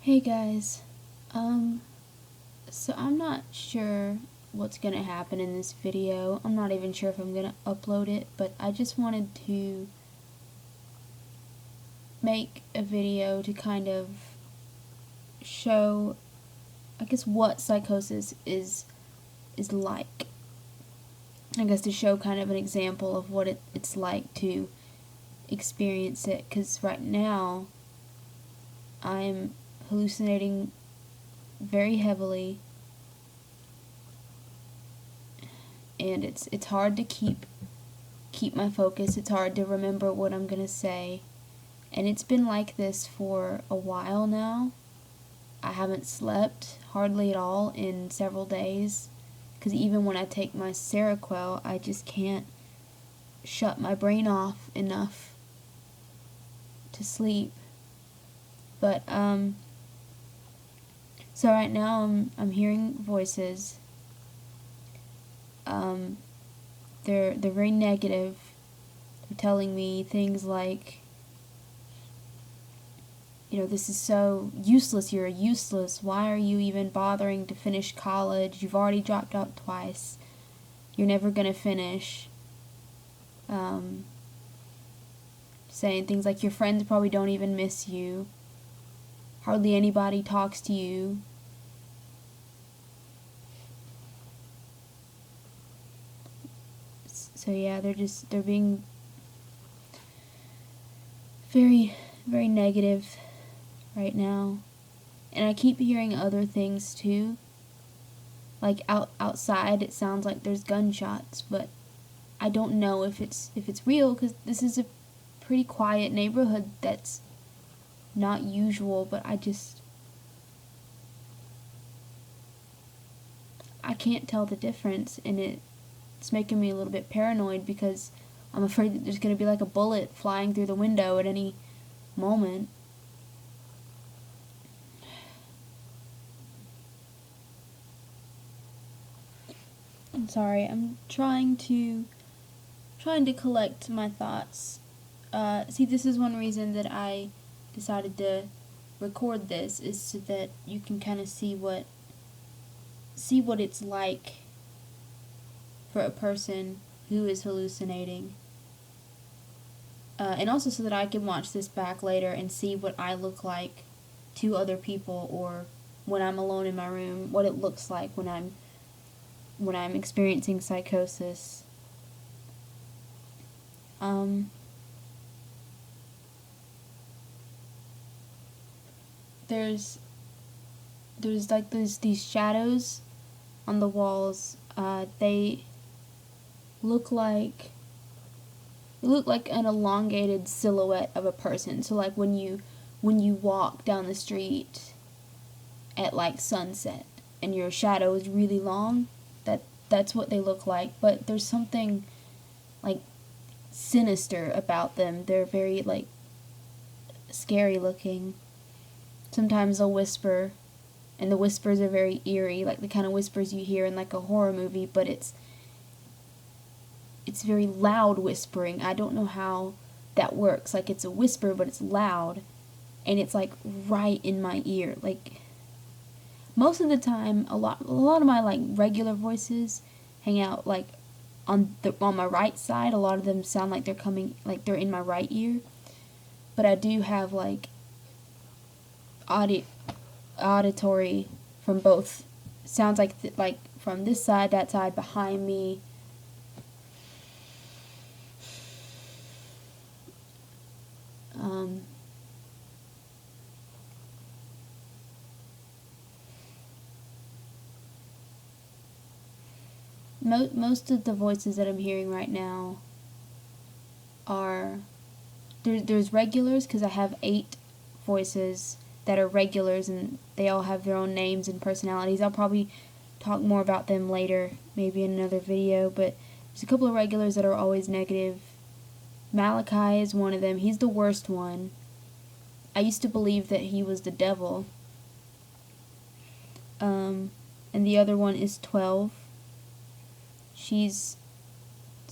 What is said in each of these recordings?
Hey guys, so I'm not sure what's gonna happen in this video. I'm not even sure if I'm gonna upload it, but I just wanted to make a video to kind of show, I guess, what psychosis is like. I guess to show kind of an example of what it's like to experience it, because right now I'm hallucinating very heavily, and it's hard to keep my focus. It's hard to remember what I'm gonna say, and it's been like this for a while now. I haven't slept hardly at all in several days, because even when I take my Seroquel, I just can't shut my brain off enough to sleep. But so right now I'm hearing voices. They're very negative. They're telling me things like, this is so useless, you're useless, why are you even bothering to finish college, you've already dropped out twice, you're never gonna finish. Saying things like your friends probably don't even miss you, hardly anybody talks to you. So yeah, they're being very, very negative right now. And I keep hearing other things too. Like outside it sounds like there's gunshots, but I don't know if it's real, because this is a pretty quiet neighborhood that's not usual, but I can't tell the difference, and it's making me a little bit paranoid, because I'm afraid that there's going to be like a bullet flying through the window at any moment. I'm sorry, I'm trying to collect my thoughts. See, this is one reason that I decided to record this, is so that you can kind of see what it's like for a person who is hallucinating. And also so that I can watch this back later and see what I look like to other people, or when I'm alone in my room, what it looks like when I'm experiencing psychosis. There's like these shadows on the walls. They look like an elongated silhouette of a person. So like when you walk down the street at like sunset and your shadow is really long, that's what they look like. But there's something like sinister about them. They're very like scary looking. Sometimes they'll whisper, and the whispers are very eerie, like the kind of whispers you hear in like a horror movie, but it's very loud whispering. I don't know how that works. Like, it's a whisper, but it's loud, and it's like right in my ear. Like, most of the time, a lot of my like regular voices hang out like on my right side. A lot of them sound like they're in my right ear. But I do have like auditory from both. Sounds like like from this side, that side, behind me. Most of the voices that I'm hearing right now are there's regulars, because I have 8 voices that are regulars, and they all have their own names and personalities. I'll probably talk more about them later, maybe in another video, but there's a couple of regulars that are always negative. Malachi is one of them. He's the worst one. I used to believe that he was the devil. And the other one is 12.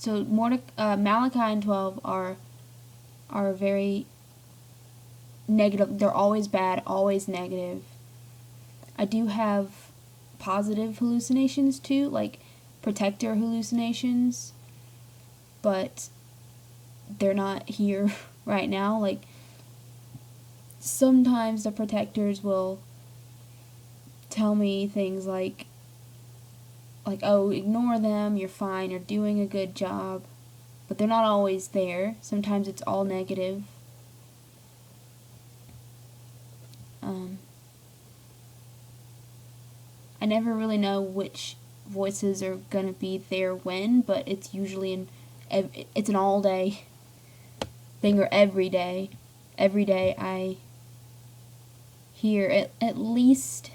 Malachi and 12 are very negative. They're always bad, always negative. I do have positive hallucinations too, like protector hallucinations, but they're not here right now. Like, sometimes the protectors will tell me things like, oh, ignore them, you're fine, you're doing a good job. But they're not always there. Sometimes it's all negative. I never really know which voices are gonna be there when, but it's usually it's an all day thing, or every day. Every day I hear at least,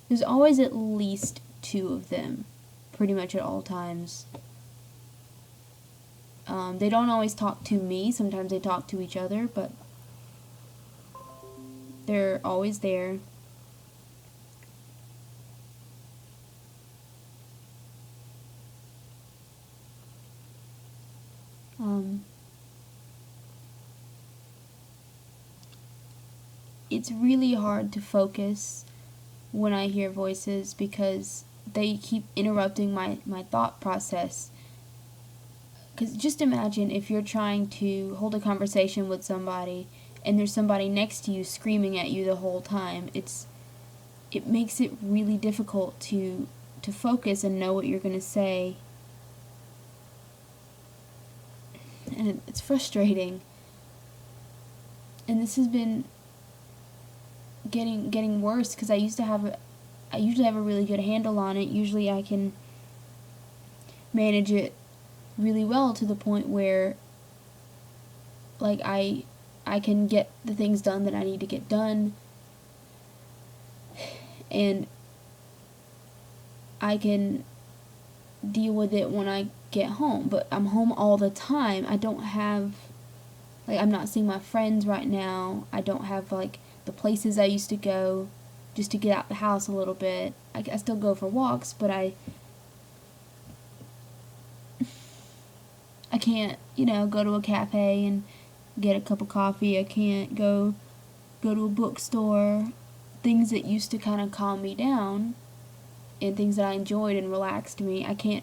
there's always at least two of them, pretty much at all times. They don't always talk to me. Sometimes they talk to each other, but they're always there. It's really hard to focus when I hear voices because they keep interrupting my thought process. Because just imagine if you're trying to hold a conversation with somebody and there's somebody next to you screaming at you the whole time. It makes it really difficult to focus and know what you're going to say. And it's frustrating. And this has been getting worse because I usually have a really good handle on it. Usually I can manage it really well to the point where, like, I can get the things done that I need to get done, and I can deal with it when I get home. But I'm home all the time. I don't have, like, I'm not seeing my friends right now. I don't have, like, the places I used to go just to get out the house a little bit. I still go for walks, but I can't, go to a cafe and get a cup of coffee. I can't go to a bookstore. Things that used to kind of calm me down and things that I enjoyed and relaxed me, I can't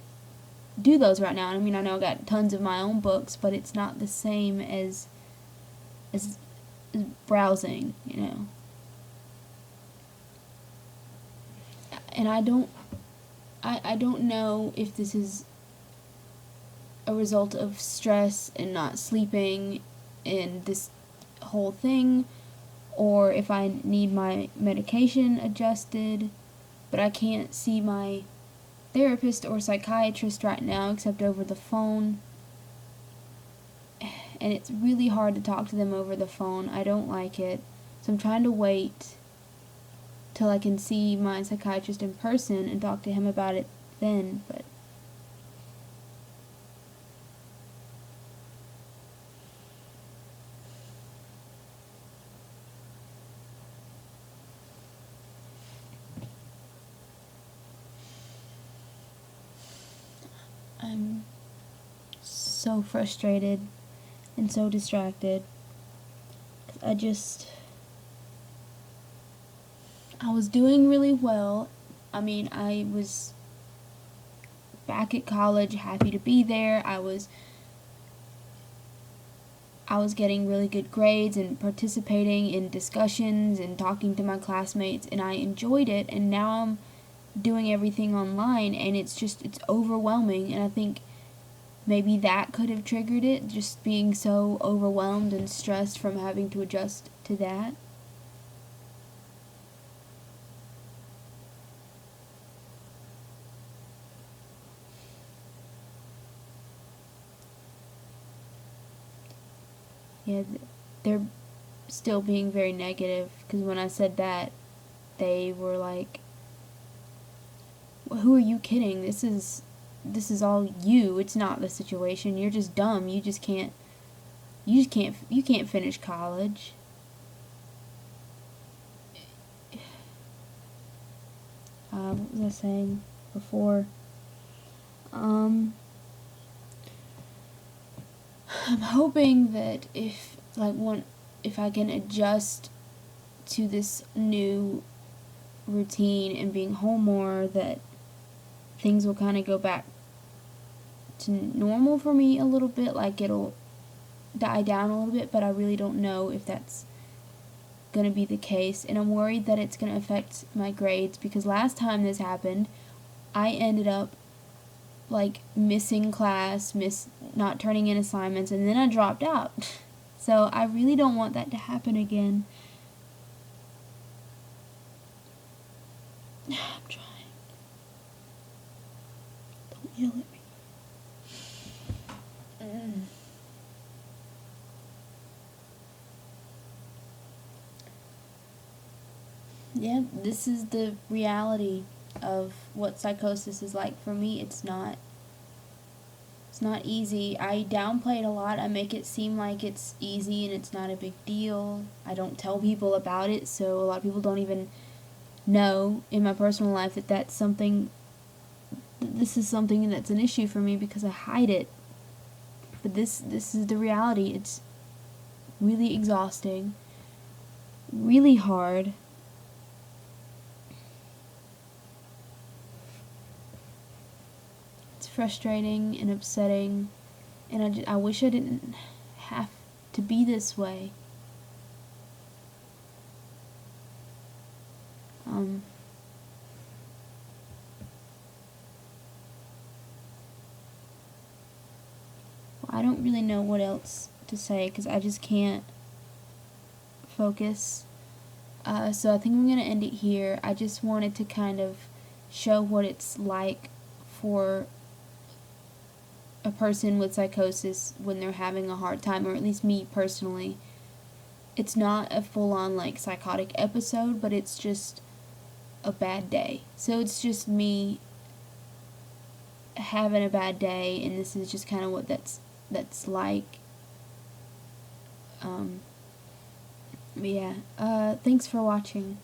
do those right now. I mean, I know I got tons of my own books, but it's not the same as browsing, And I don't know if this is a result of stress and not sleeping and this whole thing, or if I need my medication adjusted, but I can't see my therapist or psychiatrist right now except over the phone, and it's really hard to talk to them over the phone. I don't like it, so I'm trying to wait till I can see my psychiatrist in person and talk to him about it then, but I'm so frustrated and so distracted. I was doing really well. I mean, I was back at college, happy to be there. I was getting really good grades and participating in discussions and talking to my classmates, and I enjoyed it, and now I'm doing everything online, and it's overwhelming, and I think maybe that could have triggered it, just being so overwhelmed and stressed from having to adjust to that. Yeah, they're still being very negative, because when I said that, they were like, well, who are you kidding? This is all you. It's not the situation. You're just dumb. You can't finish college. What was I saying before? I'm hoping that if, like, if I can adjust to this new routine and being home more, that things will kind of go back to normal for me a little bit, like it'll die down a little bit, but I really don't know if that's going to be the case, and I'm worried that it's going to affect my grades, because last time this happened, I ended up like missing class, not turning in assignments, and then I dropped out. So I really don't want that to happen again. I'm trying. Don't yell at me. Yeah, this is the reality of what psychosis is like for me. It's not easy. I downplay it a lot. I make it seem like it's easy and it's not a big deal. I don't tell people about it, so a lot of people don't even know in my personal life that this is something that's an issue for me, because I hide it. But this is the reality. It's really exhausting, really hard. It's frustrating and upsetting, and I wish I didn't have to be this way. I don't really know what else to say, because I just can't focus. So I think I'm going to end it here. I just wanted to kind of show what it's like for a person with psychosis when they're having a hard time, or at least me personally. It's not a full-on like psychotic episode, but it's just a bad day. So it's just me having a bad day, and this is just kind of what that's like. Yeah. Thanks for watching.